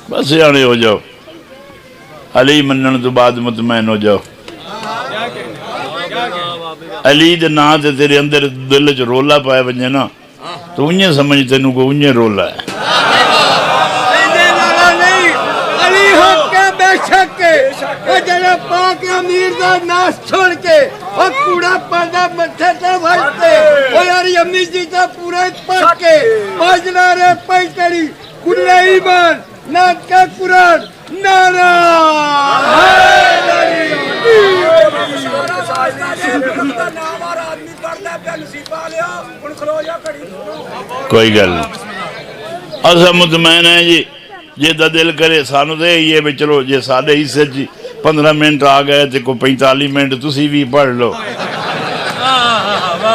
بس سیانے ہو جاؤ، علی منن تو بعد مطمئن ہو جاؤ۔ علی دے نا تے تیرے اندر دل چ رولا پائے ونجے نا تو انہیں سمجھ تینوں کو انہیں رولا ہے۔ علی حق کے بے شک کے اور جناب پاک امیر دا ناس چھوڑ کے اور کوڑا پاندہ متھے تے بھجتے اور یاری امی جی تا پورا پاک کے پاجنا رے پیتری کلے ایمان نات کا قرآن نعرہ کوئی گل اسا مطمئن ہے جی، جے دا دل کرے سانو دے یہ بھی چلو جے ساڑھے حصے جی 15 منٹ آ گئے تے کو 45 منٹ تسی بھی پڑھ لو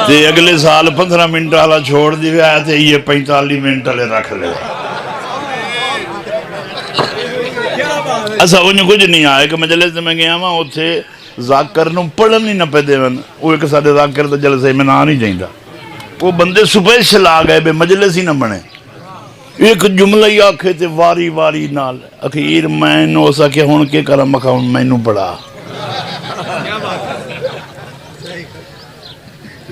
تے اگلے سال 15 منٹ والا چھوڑ دی آیا تے یہ 45 منٹ والے رکھ لے۔ ایسا انہیں کچھ نہیں آئے کہ مجلس میں گیا ہاں اتھے ذاکر نو پڑھن نہیں نہ پہ دے ون وہ ایک ساتھ ذاکر تو جلسے میں نہ نہیں جائیں دا وہ بندے سپیشل آ گئے بے مجلس ہی نہ بنے، ایک جملہ ہی آکھے تے واری واری نال اخیر میں نو سکے ہون کے کرم مکھاؤن میں نو پڑھا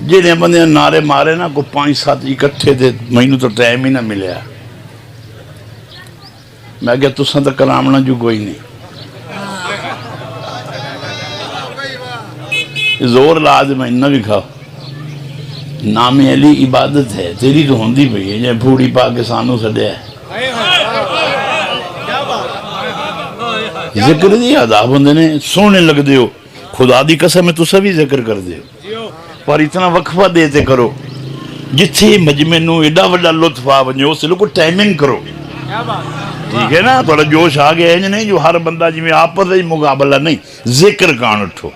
جنہیں بندے نعرے مارے نا کو 5-7 اکٹھے تھے میں نو تو ٹائم ہی نہ ملیا۔ میں کہا تو سن تک کلامنا جو کوئی نہیں، زور لازم ہے نہ بھی کھاؤ، نام علی عبادت ہے تیری تو ہوندی پئی ہے جائے پھوڑی پاکستانوں سے دے ذکر دی عذاب ہوندے نے سونے لگ دے ہو، خدا دی قسم ہے تو سبھی ذکر کر دے ہو پر اتنا وقفہ دیتے کرو جتھے مجمع نو ایڈا وڈا لطف آ ونجے اس لوگوں ٹائمنگ کرو، ٹھیک ہے نا؟ تھوڑا جوش آ گیا ہے نہیں جو ہر بندہ جی میں آپس ہی مقابلہ نہیں، ذکر کان اٹھو،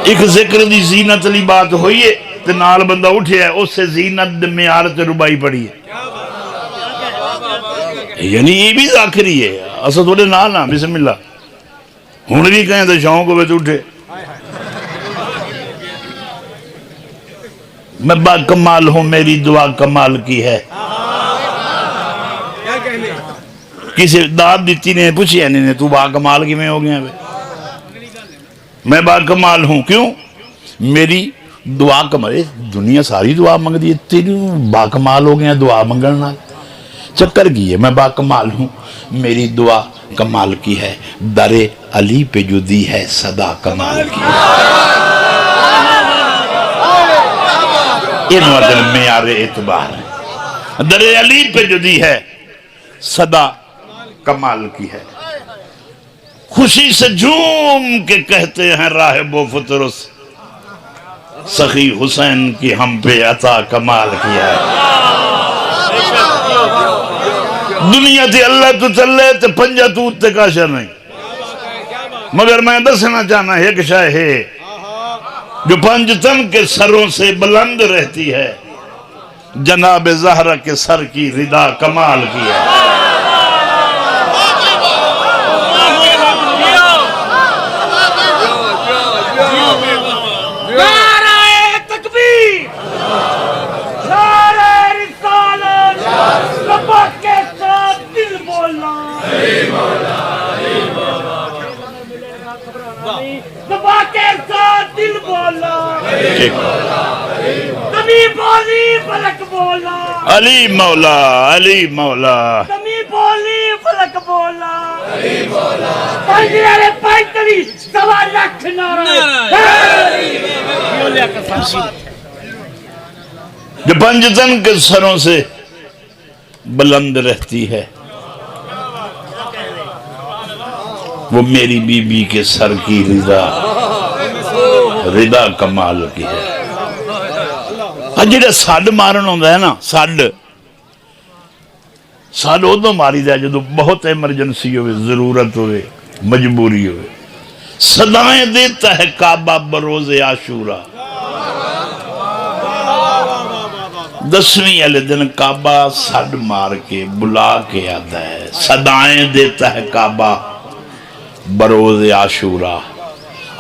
ایک ذکر دی زینت لی بات ہوئی ہے تو نال بندہ اٹھے ہے اس سے زینت معیار تے ربائی پڑی ہے، یعنی یہ بھی ذاکری ہے اسا تھوڑے نال نا بسم اللہ ہون بھی کہیں تو شوق ہوئے تو اٹھے۔ میں با کمال ہوں میری دعا کمال کی ہے، کسی داد دیتی نے پوچھی ہے نہیں تو با کمال کی میں ہو گیا میں با کمال ہوں کیوں میری دعا کمال دنیا ساری دعا منگ دی تیری با کمال ہو گیا دعا منگنا چکر کی ہے۔ میں با کمال ہوں میری دعا کمال کی ہے، در علی پہ جو دی ہے صدا کمال کی ہے، یہ مطلب معیار اعتبار ہے، در علی پہ جو دی ہے صدا کمال کی ہے۔ خوشی سے جھوم کے کہتے ہیں راہب و فطرس سخی حسین کی ہم پہ عطا کمال کیا ہے۔ دنیا تھی اللہ تو چلے تے پنجہ تو تے کاشر نہیں، مگر میں دسنا چاہنا ایک شاہ ہے جو پنج تن کے سروں سے بلند رہتی ہے، جناب زہرہ کے سر کی ردا کمال کی ہے۔ علی مولا علی مولا تمی بولی فلک بولا علی مولا پنجرے پینتری سوا لکھ جو پنجتن کے سروں سے بلند رہتی ہے وہ میری بی بی کے سر کی ردا کمال کی ہے۔ جڑا سڈ مارن ہوتا ہے نا سڈ ادو ماری دا جدو بہت ایمرجنسی ہوئے ضرورت ہوئے مجبوری ہوئے۔ صدائیں دیتا ہے کعبہ بروز عاشورہ، 10ویں والے دن کعبہ سڈ مار کے بلا کے آتا ہے، صدائیں دیتا ہے کعبہ بروز عاشورہ،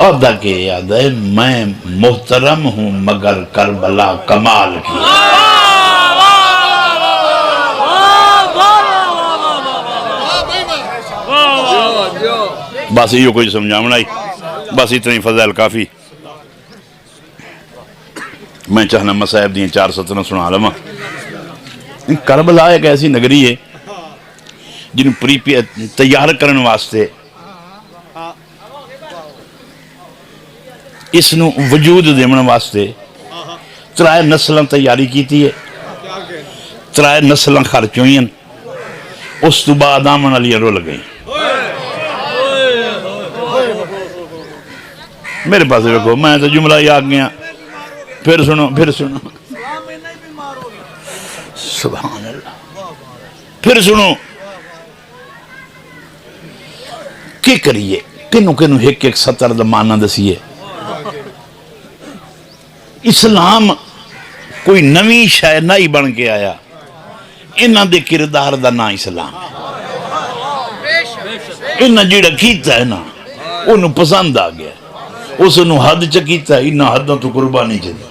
اور دکے یاد ہے میں محترم ہوں مگر کربلا کمال کی۔ بس یہ کوئی سمجھاونا ہی، بس اتنی فضائل کافی۔ میں چاہنا مصائب دیں 4 سطریں سنا لما۔ کربلا ایک ایسی نگری ہے جن تیار کرنے واسطے اس نو وجود دیمن واسطے 3 نسلیں تیاری کیتی ہے، 3 نسلیں خرچ ہوئی ہیں، اس تو بعد آمن علی رول گئی۔ میرے پاس رکھو، میں تو جملہ ہی آ گیا، پھر سنو سبحان اللہ، پھر سنو کی کریے، کنو ایک سطر دا معنی دسیے۔ اسلام کوئی نوی شے نہیں بن کے آیا، انہاں دے کردار دا نا اسلام، انہاں جیڑا کیتا ہے نا انہوں پسند آ گیا، اس انہوں حد چکیتا ہے، انہاں حدوں تو قربانی چاہیے۔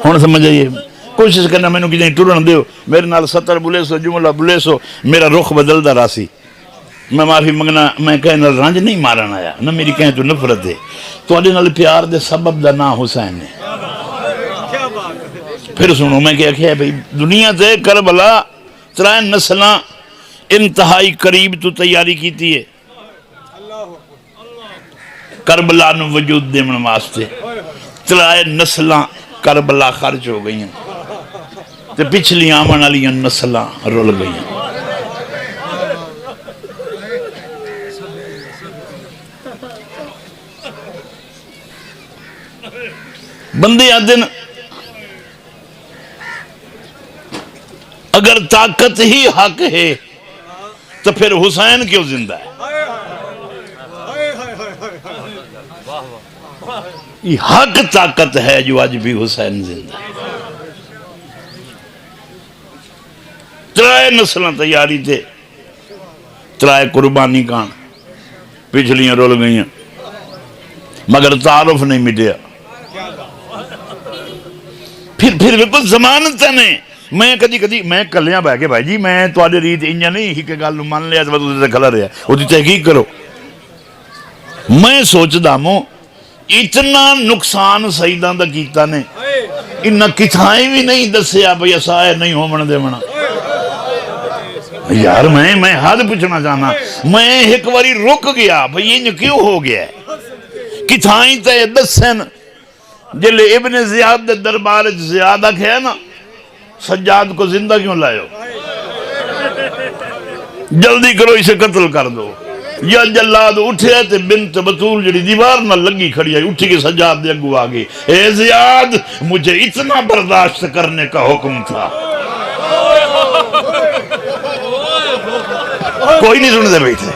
ہون سمجھ آئیے، کوشش کرنا میں نے کتنی ٹورن دیو، میرے نال سطر بلے سو، جملہ بلے سو، میرا رخ بدل دا راسی، میں معافی منگنا، میں کہنا رنج نہیں مارن آیا، نہ میری کہیں تو نفرت ہے، تو آلے نال پیار دے سبب دا نا حسین ہے۔ پھر سنو میں کیا کہا بھئی دنیا تے کربلا 3 نسلیں انتہائی قریب تو تیاری کیتی ہے، کربلا نو وجود دے من واسطے 3 نسلیں کربلا خرچ ہو گئی ہیں، تے پچھلی آمن علی نسلیں رول گئی ہیں۔ بندے آدن اگر طاقت ہی حق ہے تو پھر حسین کیوں زندہ ہے؟ یہ حق طاقت ہے جو آج بھی حسین زندہ ہے۔ 3 نسلیں تیاری تھے، 3 قربانی کان پچھلیاں رول گئی ہیں، مگر تعارف نہیں مٹیا۔ پھر بالکل ضمانت نے میں کدی میں کلیاں بہ کے بھائی جی میں تواڈے ریت انجا نہیں ہی کہ گل مان لیا تو تسی کھلا رہا او دی تحقیق کرو۔ میں سوچدا ہوں اتنا نقصان سیداں دا کیتا نے، انہاں کتھائیں بھی نہیں دسیا بھئی اسائے نہیں ہومن دے منا۔ یار میں حد پوچھنا چاہنا، میں ایک واری رک گیا بھئی یہ کیوں ہو گیا ہے؟ کتھائیں تے دسن جلے ابن زیاد دے دربار زیادہ کھیا نا سجاد کو زندہ کیوں لائے ہو؟ جلدی کرو اسے قتل کر دو۔ یا جلاد اٹھے تے بنت بطول جڑی دیوار نہ لگی کھڑی آئی، اٹھی کے سجاد دے اگو آگے، اے زیاد مجھے اتنا برداشت کرنے کا حکم تھا۔ کوئی نہیں سن دے بیٹھے۔